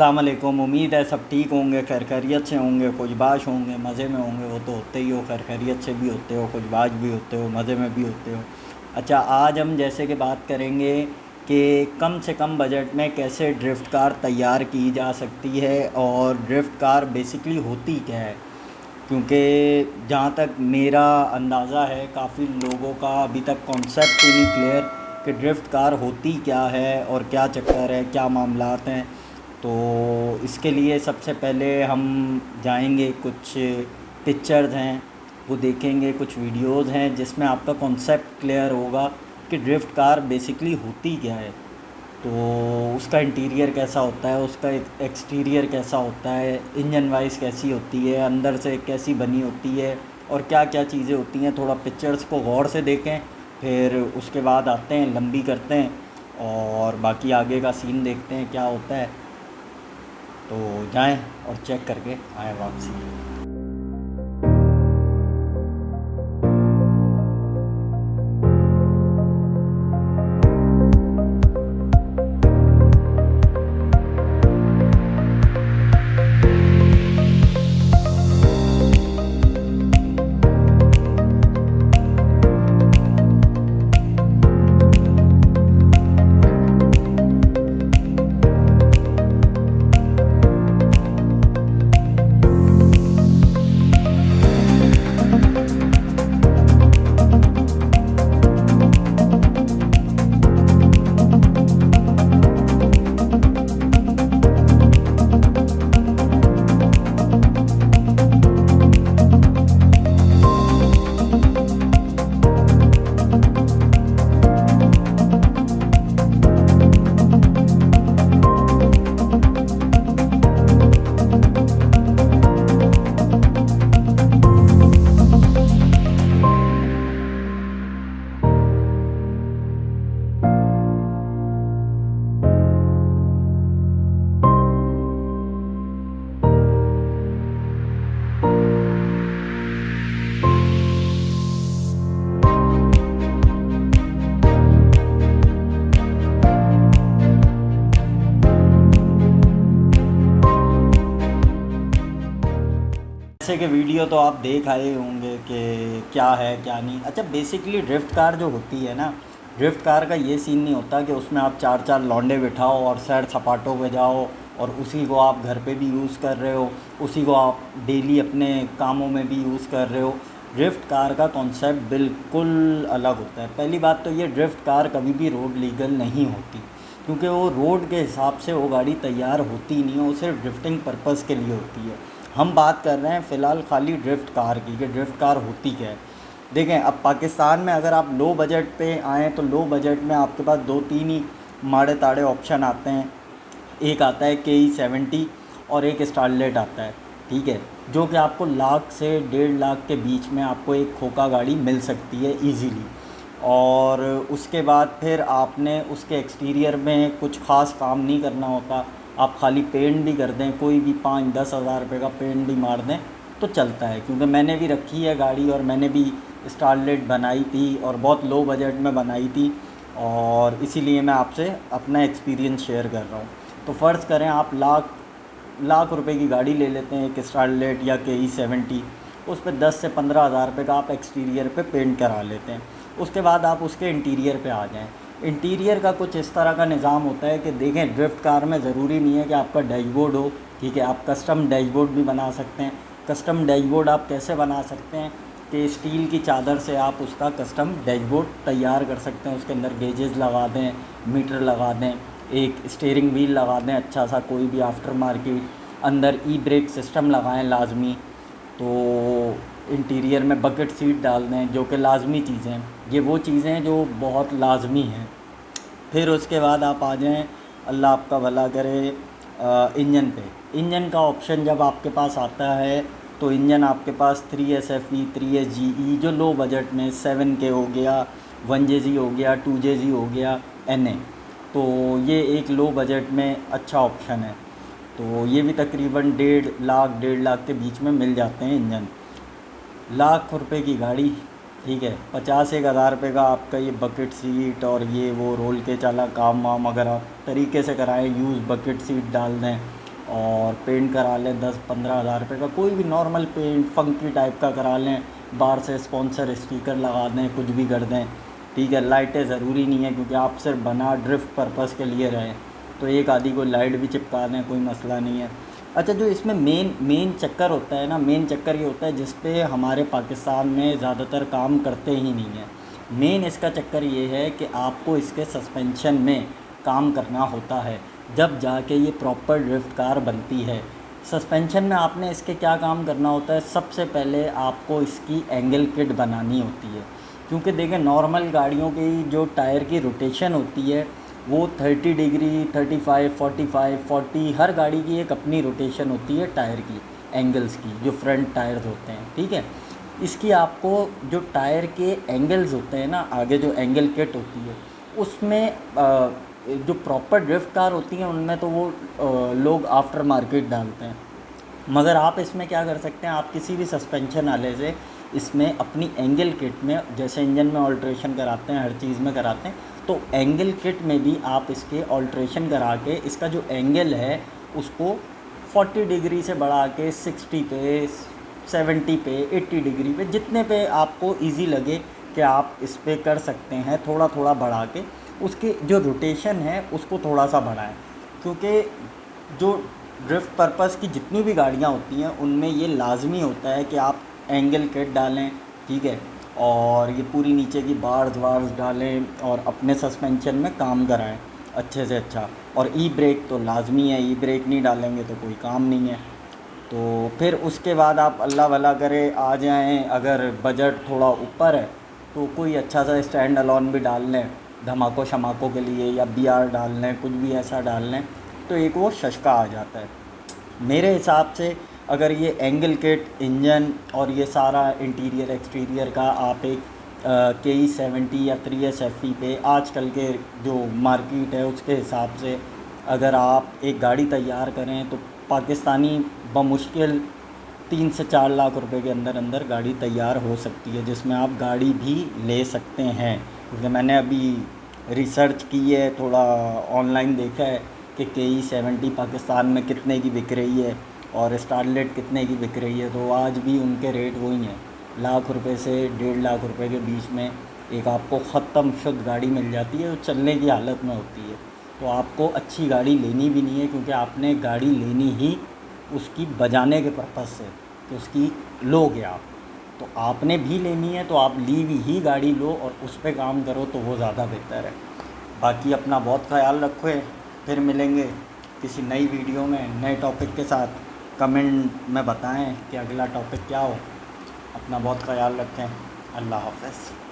अस्सलाम वालेकुम। उम्मीद है सब ठीक होंगे, खैर खैरियत से होंगे, खुशबाश होंगे, मज़े में होंगे। वो तो होते ही हो, खैर खैरियत से भी होते हो, खुशबाश भी होते हो, मज़े में भी होते हो। अच्छा, आज हम जैसे कि बात करेंगे कि कम से कम बजट में कैसे ड्रिफ्ट कार तैयार की जा सकती है और ड्रिफ्ट कार बेसिकली होती क्या है। क्योंकि जहाँ तक मेरा अंदाज़ा है, काफ़ी लोगों का अभी तक कॉन्सेप्ट ही नहीं क्लियर कि ड्रिफ्ट कार होती क्या है और क्या चक्कर है, क्या मामलात हैं। तो इसके लिए सबसे पहले हम जाएंगे, कुछ पिक्चर्स हैं वो देखेंगे, कुछ वीडियोस हैं जिसमें आपका कॉन्सेप्ट क्लियर होगा कि ड्रिफ्ट कार बेसिकली होती क्या है। तो उसका इंटीरियर कैसा होता है, उसका एक्सटीरियर कैसा होता है, इंजन वाइज कैसी होती है, अंदर से कैसी बनी होती है और क्या क्या चीज़ें होती हैं। थोड़ा पिक्चर्स को गौर से देखें, फिर उसके बाद आते हैं, लंबी करते हैं और बाकी आगे का सीन देखते हैं क्या होता है। तो जाएं और चेक करके आए वापसी। जैसे कि वीडियो तो आप देख आए होंगे कि क्या है क्या नहीं। अच्छा, बेसिकली ड्रिफ्ट कार जो होती है ना, ड्रिफ्ट कार का ये सीन नहीं होता कि उसमें आप चार चार लौंडे बिठाओ और सैर सपाटों पे जाओ और उसी को आप घर पे भी यूज़ कर रहे हो, उसी को आप डेली अपने कामों में भी यूज़ कर रहे हो। ड्रिफ्ट कार का कॉन्सेप्ट बिल्कुल अलग होता है। पहली बात तो ये, ड्रिफ्ट कार कभी भी रोड लीगल नहीं होती, क्योंकि वो रोड के हिसाब से वो गाड़ी तैयार होती नहीं है, वो सिर्फ ड्रिफ्टिंग पर्पज़ के लिए होती है। हम बात कर रहे हैं फ़िलहाल खाली ड्रिफ्ट कार की कि ड्रिफ्ट कार होती क्या है। देखें, अब पाकिस्तान में अगर आप लो बजट पे आएँ तो लो बजट में आपके पास दो तीन ही माड़े ताड़े ऑप्शन आते हैं। एक आता है KE70 और एक स्टारलेट आता है, ठीक है, जो कि आपको लाख से 1.5 लाख के बीच में आपको एक खोका गाड़ी मिल सकती है ईज़िली। और उसके बाद फिर आपने उसके एक्सटीरियर में कुछ ख़ास काम नहीं करना होता। आप खाली पेंट भी कर दें, कोई भी 5-10 हज़ार रुपये का पेंट भी मार दें तो चलता है। क्योंकि मैंने भी रखी है गाड़ी और मैंने भी स्टारलेट बनाई थी और बहुत लो बजट में बनाई थी, और इसीलिए मैं आपसे अपना एक्सपीरियंस शेयर कर रहा हूँ। तो फ़र्ज़ करें आप लाख लाख रुपए की गाड़ी ले लेते हैं, एक स्टारलेट या KE70, उस पर 10 से 15 हज़ार रुपये का आप एक्सटीरियर पे पेंट करा लेते हैं। उसके बाद आप उसके इंटीरियर पे आ जाएं। इंटीरियर का कुछ इस तरह का निज़ाम होता है कि देखें, ड्रिफ्ट कार में ज़रूरी नहीं है कि आपका डैशबोर्ड हो, ठीक है, आप कस्टम डैशबोर्ड भी बना सकते हैं। कस्टम डैशबोर्ड आप कैसे बना सकते हैं कि स्टील की चादर से आप उसका कस्टम डैशबोर्ड तैयार कर सकते हैं। उसके अंदर गेजेस लगा दें, मीटर लगा दें, एक स्टीयरिंग व्हील लगा दें अच्छा सा कोई भी आफ्टर मार्केट, अंदर ई ब्रेक सिस्टम लगाएं लाजमी। तो इंटीरियर में बकेट सीट डाल दें, जो कि लाजमी चीज़ें हैं। ये वो चीज़ें हैं जो बहुत लाजमी हैं। फिर उसके बाद आप आ जाएं, अल्लाह आपका भला करे, इंजन पे। इंजन का ऑप्शन जब आपके पास आता है तो इंजन आपके पास 3SFE 3SGE जो लो बजट में 7K हो गया, 1JG हो गया, 2JG हो गया, NA, तो ये एक लो बजट में अच्छा ऑप्शन है। तो ये भी तकरीबन 1.5 लाख के बीच में मिल जाते हैं इंजन। लाख रुपए की गाड़ी, ठीक है, 50-1 हज़ार रुपये का आपका ये बकेट सीट और ये वो रोल के चला काम वाम अगर आप तरीके से कराएं, यूज़ बकेट सीट डाल दें, और पेंट करा लें 10-15 हज़ार रुपये का, कोई भी नॉर्मल पेंट फंकी टाइप का करा लें, बाहर से स्पॉन्सर स्टिकर लगा दें, कुछ भी कर दें, ठीक है। लाइटें ज़रूरी नहीं है क्योंकि आप सिर्फ बना ड्रिफ्ट पर्पज़ के लिए रहें, तो एक आधी को लाइट भी चिपका दें, कोई मसला नहीं है। अच्छा, जो इसमें मेन चक्कर होता है ना, मेन चक्कर ये होता है जिस पे हमारे पाकिस्तान में ज़्यादातर काम करते ही नहीं है। मेन इसका चक्कर ये है कि आपको इसके सस्पेंशन में काम करना होता है, जब जाके ये प्रॉपर ड्रिफ्ट कार बनती है। सस्पेंशन में आपने इसके क्या काम करना होता है, सबसे पहले आपको इसकी एंगल किट बनानी होती है। क्योंकि देखें, नॉर्मल गाड़ियों की जो टायर की रोटेशन होती है वो 30 डिग्री, 35, 45, 40, हर गाड़ी की एक अपनी रोटेशन होती है टायर की, एंगल्स की, जो फ्रंट टायर्स होते हैं, ठीक है। इसकी आपको जो टायर के एंगल्स होते हैं ना, आगे जो एंगल किट होती है उसमें जो प्रॉपर ड्रिफ्ट कार होती हैं उनमें तो वो लोग आफ्टर मार्केट डालते हैं, मगर आप इसमें क्या कर सकते हैं, आप किसी भी सस्पेंशन वाले से इसमें अपनी एंगल किट में, जैसे इंजन में ऑल्ट्रेशन कराते हैं, हर चीज़ में कराते हैं, तो एंगल किट में भी आप इसके ऑल्ट्रेशन करा के इसका जो एंगल है उसको 40 डिग्री से बढ़ा के 60 पे, 70 पे, 80 डिग्री पे, जितने पे आपको इजी लगे कि आप इस पे कर सकते हैं, थोड़ा थोड़ा बढ़ा के उसकी जो रोटेशन है उसको थोड़ा सा बढ़ाएं। क्योंकि जो ड्रिफ्ट पर्पस की जितनी भी गाड़ियाँ होती हैं उनमें ये लाजमी होता है कि आप एंगल किट डालें, ठीक है, और ये पूरी नीचे की बार्स वार्स डालें और अपने सस्पेंशन में काम कराएं अच्छे से अच्छा। और ई ब्रेक तो लाजमी है, ई ब्रेक नहीं डालेंगे तो कोई काम नहीं है। तो फिर उसके बाद आप अल्लाह भला करे आ जाएं, अगर बजट थोड़ा ऊपर है तो कोई अच्छा सा स्टैंड अलोन भी डाल लें धमाकों शमाकों के लिए, या BR डाल लें, कुछ भी ऐसा डाल लें, तो एक वो सस्ता आ जाता है मेरे हिसाब से। अगर ये एंगल किट, इंजन और ये सारा इंटीरियर एक्सटीरियर का आप एक KE70 या 3S FE पे आजकल के जो मार्केट है उसके हिसाब से अगर आप एक गाड़ी तैयार करें तो पाकिस्तानी बमुश्किल 3 से 4 लाख रुपए के अंदर अंदर गाड़ी तैयार हो सकती है, जिसमें आप गाड़ी भी ले सकते हैं। क्योंकि मैंने अभी रिसर्च की है, थोड़ा ऑनलाइन देखा है कि KE70 पाकिस्तान में कितने की बिक रही है और स्टारलेट कितने की बिक रही है, तो आज भी उनके रेट वही हैं, लाख रुपए से 1.5 लाख रुपए के बीच में एक आपको ख़त्म शुद्ध गाड़ी मिल जाती है, जो चलने की हालत में होती है। तो आपको अच्छी गाड़ी लेनी भी नहीं है, क्योंकि आपने गाड़ी लेनी ही उसकी बजाने के पर्पज़ से, कि उसकी लोगे आप, तो आपने भी लेनी है तो आप ली हुई ही गाड़ी लो और उस पर काम करो, तो वो ज़्यादा बेहतर है। बाकी अपना बहुत ख्याल रखो, फिर मिलेंगे किसी नई वीडियो में नए टॉपिक के साथ। कमेंट में बताएं कि अगला टॉपिक क्या हो। अपना बहुत ख्याल रखें। अल्लाह हाफ़िज़।